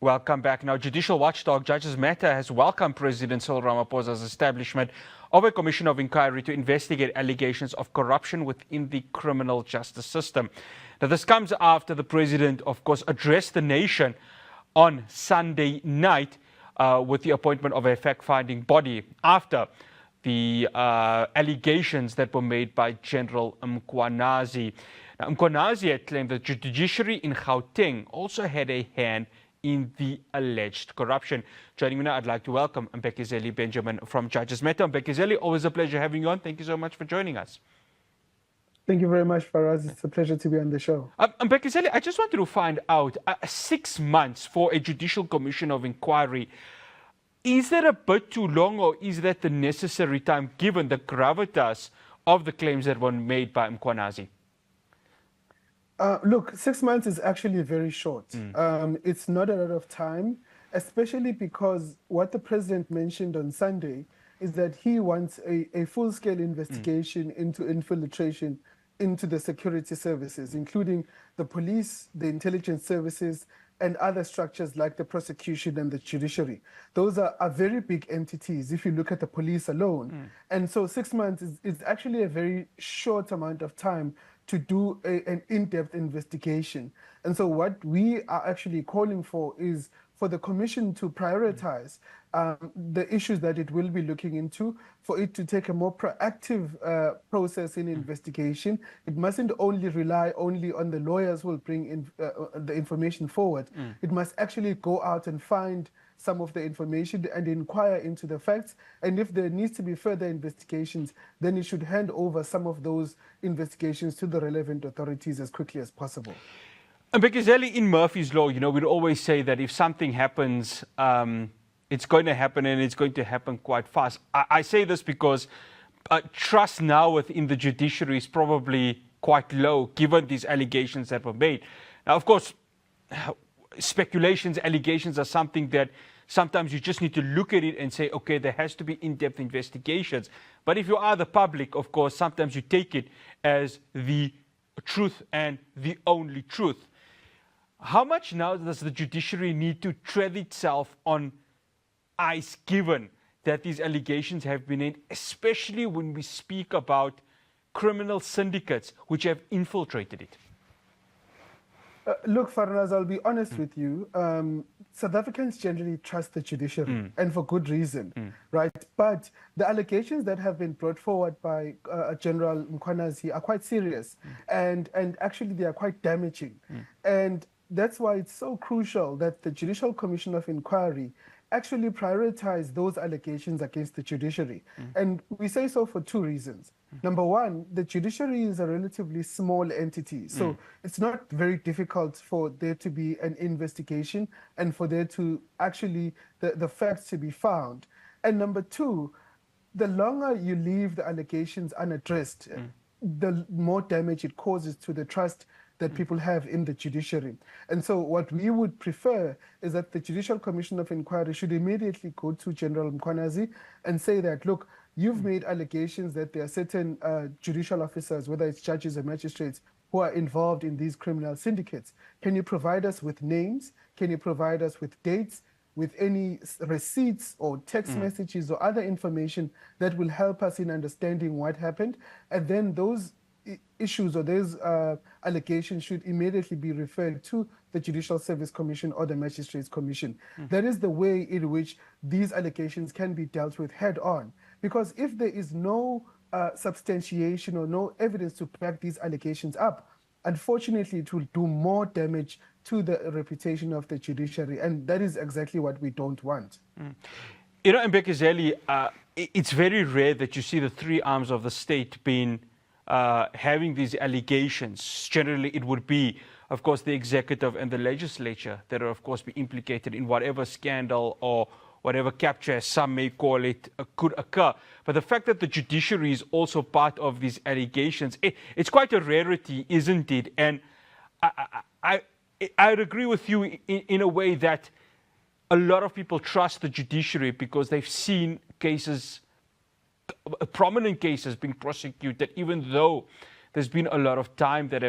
Welcome back. Now, judicial watchdog Judges Matter has welcomed President Cyril Ramaphosa's establishment of a commission of inquiry to investigate allegations of corruption within the criminal justice system. Now, this comes after the president, of course, addressed the nation on Sunday night with the appointment of a fact-finding body after the allegations that were made by General Mbekezeli. Now, Mbekezeli had claimed that the judiciary in Gauteng also had a hand in the alleged corruption. Joining me now, I'd like to welcome Mbekezeli Benjamin from Judges Matter. Mbekezeli, always a pleasure having you on. Thank you so much for joining us. Thank you very much, Faraz. It's a pleasure to be on the show. Mbekezeli, I just wanted to find out, 6 months for a judicial commission of inquiry, is that a bit too long, or is that the necessary time given the gravitas of the claims that were made by Mbekezeli? Look, 6 months is actually very short. It's not a lot of time, especially because what the president mentioned on Sunday is that he wants a full-scale investigation into infiltration into the security services, including the police, the intelligence services, and other structures like the prosecution and the judiciary. Those are very big entities if you look at the police alone. And so 6 months is actually a very short amount of time to do an in-depth investigation. And so what we are actually calling for is for the commission to prioritize the issues that it will be looking into, for it to take a more proactive process in investigation. It mustn't only rely only on the lawyers who will bring in the information forward. It must actually go out and find some of the information and inquire into the facts. And if there needs to be further investigations, then it should hand over some of those investigations to the relevant authorities as quickly as possible. And Mbekezeli, in Murphy's Law, you know, we'd always say that if something happens, it's going to happen, and it's going to happen quite fast. I say this because trust now within the judiciary is probably quite low, given these allegations that were made. Now, of course, speculations, allegations are something that sometimes you just need to look at it and say, okay, there has to be in-depth investigations. But if you are the public, of course, sometimes you take it as the truth and the only truth. How much now does the judiciary need to tread itself on ice, given that these allegations have been made, especially when we speak about criminal syndicates which have infiltrated it? Look, Farnaz, I'll be honest with you. South Africans generally trust the judiciary, and for good reason, right? But the allegations that have been brought forward by General Mbekezeli are quite serious, and actually they are quite damaging. And that's why it's so crucial that the Judicial Commission of Inquiry actually prioritize those allegations against the judiciary. And we say so for two reasons. Number one, the judiciary is a relatively small entity, so it's not very difficult for there to be an investigation and for there to actually, the facts to be found. And number two, the longer you leave the allegations unaddressed, the more damage it causes to the trust that people have in the judiciary. And so what we would prefer is that the Judicial Commission of Inquiry should immediately go to General Mbekezeli and say that, look, you've made allegations that there are certain judicial officers, whether it's judges or magistrates, who are involved in these criminal syndicates. Can you provide us with names? Can you provide us with dates, with any receipts or text messages or other information that will help us in understanding what happened? And then those issues or those allegations should immediately be referred to the Judicial Service Commission or the Magistrates Commission. That is the way in which these allegations can be dealt with head on. Because if there is no substantiation or no evidence to back these allegations up, unfortunately, it will do more damage to the reputation of the judiciary. And that is exactly what we don't want. You know, Mbekezeli, it's very rare that you see the three arms of the state being having these allegations. Generally, it would be, of course, the executive and the legislature that are, of course, be implicated in whatever scandal or whatever capture, as some may call it, could occur. But the fact that the judiciary is also part of these allegations, it's quite a rarity, isn't it? And I'd agree with you in a way that a lot of people trust the judiciary because they've seen cases, prominent cases being prosecuted, even though There's been a lot of time that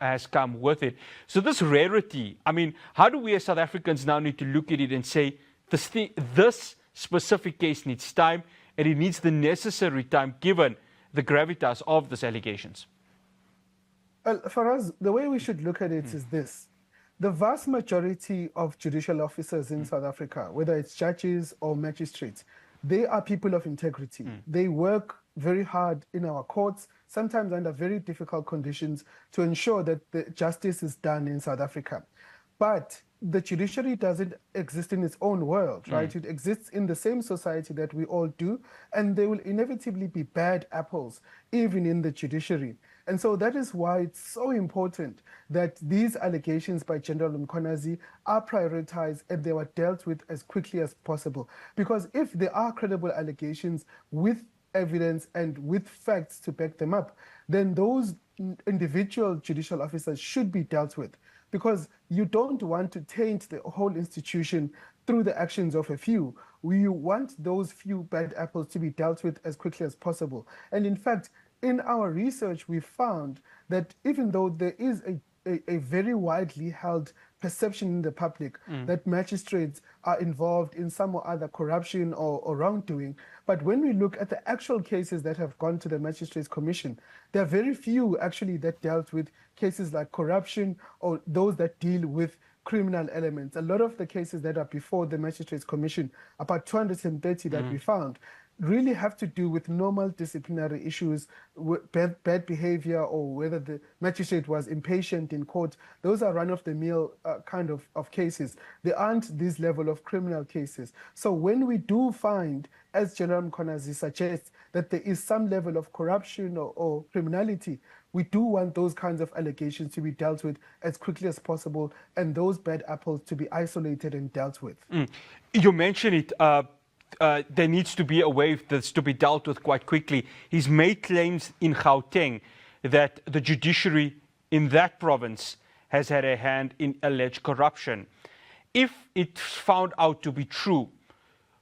has come with it. So this rarity, I mean, how do we as South Africans now need to look at it and say, this specific case needs time, and it needs the necessary time given the gravitas of these allegations? Well, for us, the way we should look at it is this. The vast majority of judicial officers in South Africa, whether it's judges or magistrates, they are people of integrity. They work very hard in our courts, sometimes under very difficult conditions, to ensure that the justice is done in South Africa. But the judiciary doesn't exist in its own world, right? It exists in the same society that we all do, and there will inevitably be bad apples, even in the judiciary. And so that is why it's so important that these allegations by General Mkhwanazi are prioritized and they were dealt with as quickly as possible. Because if there are credible allegations with evidence and with facts to back them up, then those individual judicial officers should be dealt with. Because you don't want to taint the whole institution through the actions of a few. We want those few bad apples to be dealt with as quickly as possible. And in fact, in our research, we found that even though there is a very widely held perception in the public that magistrates are involved in some or other corruption or wrongdoing, but when we look at the actual cases that have gone to the Magistrates Commission, there are very few actually that dealt with cases like corruption or those that deal with criminal elements. A lot of the cases that are before the Magistrates Commission, about 230 that we found, really have to do with normal disciplinary issues, bad behavior, or whether the magistrate was impatient in court. Those are run-of-the-mill kind of cases. They aren't this level of criminal cases. So when we do find, as General Mkhwanazi suggests, that there is some level of corruption or criminality, we do want those kinds of allegations to be dealt with as quickly as possible and those bad apples to be isolated and dealt with. You mentioned it. There needs to be a way that's to be dealt with quite quickly. He's made claims in Gauteng that the judiciary in that province has had a hand in alleged corruption. If it's found out to be true,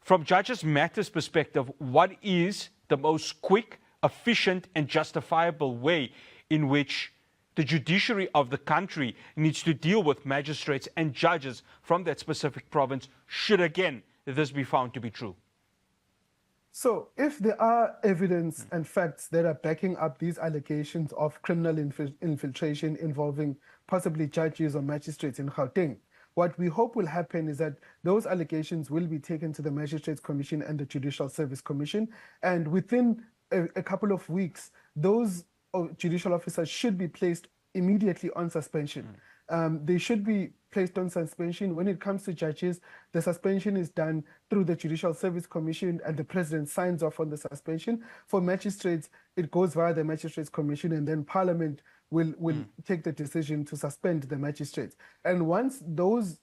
from Judges Matters' perspective, what is the most quick, efficient, and justifiable way in which the judiciary of the country needs to deal with magistrates and judges from that specific province, should again this be found to be true? So if there are evidence and facts that are backing up these allegations of criminal infiltration involving possibly judges or magistrates in Gauteng, what we hope will happen is that those allegations will be taken to the Magistrates Commission and the Judicial Service Commission, and within a couple of weeks, those judicial officers should be placed immediately on suspension. They should be placed on suspension. When it comes to judges, the suspension is done through the Judicial Service Commission and the President signs off on the suspension. For magistrates, it goes via the Magistrates Commission and then Parliament will take the decision to suspend the magistrates. And once those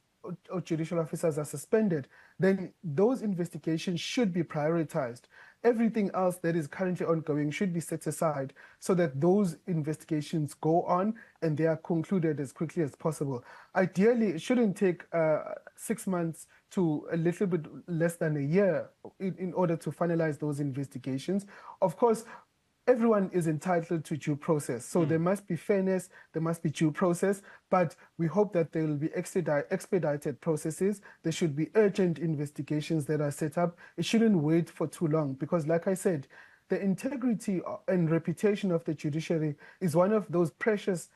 judicial officers are suspended, then those investigations should be prioritized. Everything else that is currently ongoing should be set aside so that those investigations go on and they are concluded as quickly as possible. Ideally, it shouldn't take 6 months to a little bit less than a year in order to finalize those investigations. Of course, everyone is entitled to due process. So there must be fairness, there must be due process, but we hope that there will be expedited processes. There should be urgent investigations that are set up. It shouldn't wait for too long because, like I said, the integrity and reputation of the judiciary is one of those precious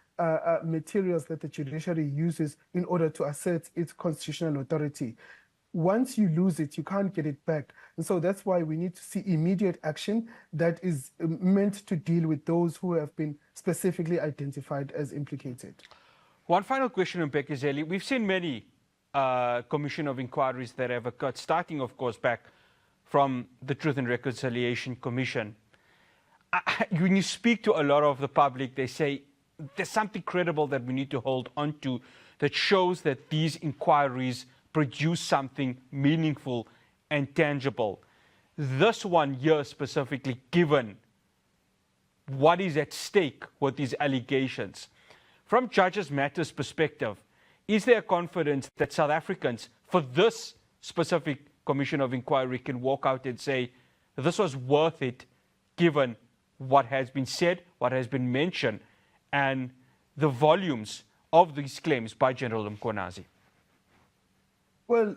materials that the judiciary uses in order to assert its constitutional authority. Once you lose it, you can't get it back. And so that's why we need to see immediate action that is meant to deal with those who have been specifically identified as implicated. One final question on Mbekezeli. We've seen many commission of inquiries that have occurred, starting, of course, back from the Truth and Reconciliation Commission. When you speak to a lot of the public, they say there's something credible that we need to hold on to that shows that these inquiries produce something meaningful and tangible. This one here specifically, given what is at stake with these allegations, from Judges Matters' perspective, is there confidence that South Africans, for this specific commission of inquiry, can walk out and say, this was worth it, given what has been said, what has been mentioned, and the volumes of these claims by General Mkhwanazi? Well,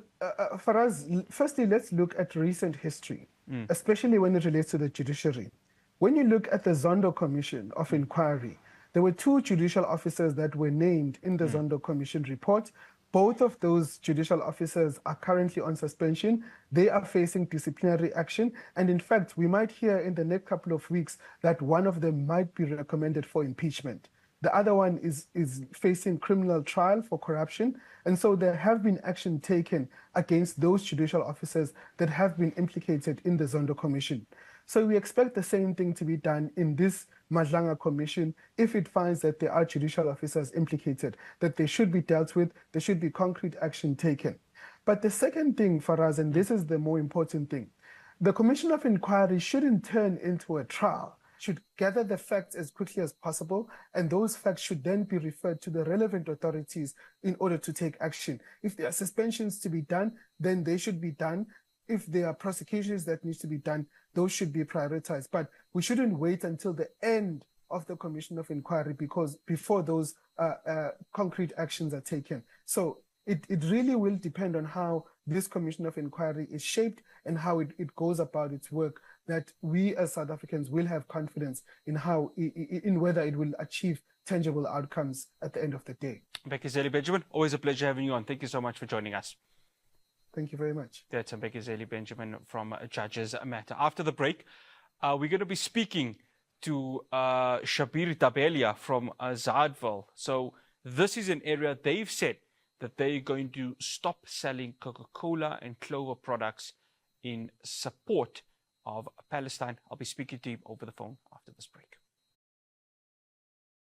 for us, firstly, let's look at recent history, especially when it relates to the judiciary. When you look at the Zondo Commission of Inquiry, there were 2 judicial officers that were named in the Zondo Commission report. Both of those judicial officers are currently on suspension. They are facing disciplinary action. And in fact, we might hear in the next couple of weeks that one of them might be recommended for impeachment. The other one is facing criminal trial for corruption. And so there have been action taken against those judicial officers that have been implicated in the Zondo Commission. So we expect the same thing to be done in this Madlanga Commission if it finds that there are judicial officers implicated, that they should be dealt with, there should be concrete action taken. But the second thing for us, and this is the more important thing, the Commission of Inquiry shouldn't turn into a trial, should gather the facts as quickly as possible, and those facts should then be referred to the relevant authorities in order to take action. If there are suspensions to be done, then they should be done. If there are prosecutions that need to be done, those should be prioritized. But we shouldn't wait until the end of the Commission of Inquiry because before those concrete actions are taken. So it really will depend on how this Commission of Inquiry is shaped and how it goes about its work, that we as South Africans will have confidence in how, in whether it will achieve tangible outcomes at the end of the day. Mbekezeli Benjamin, always a pleasure having you on. Thank you so much for joining us. Thank you very much. That's Mbekezeli Benjamin from Judges Matter. After the break, we're going to be speaking to Shabir Tabelia from Zaadville. So this is an area they've said that they're going to stop selling Coca-Cola and Clover products in support of Palestine. I'll be speaking to him over the phone after this break.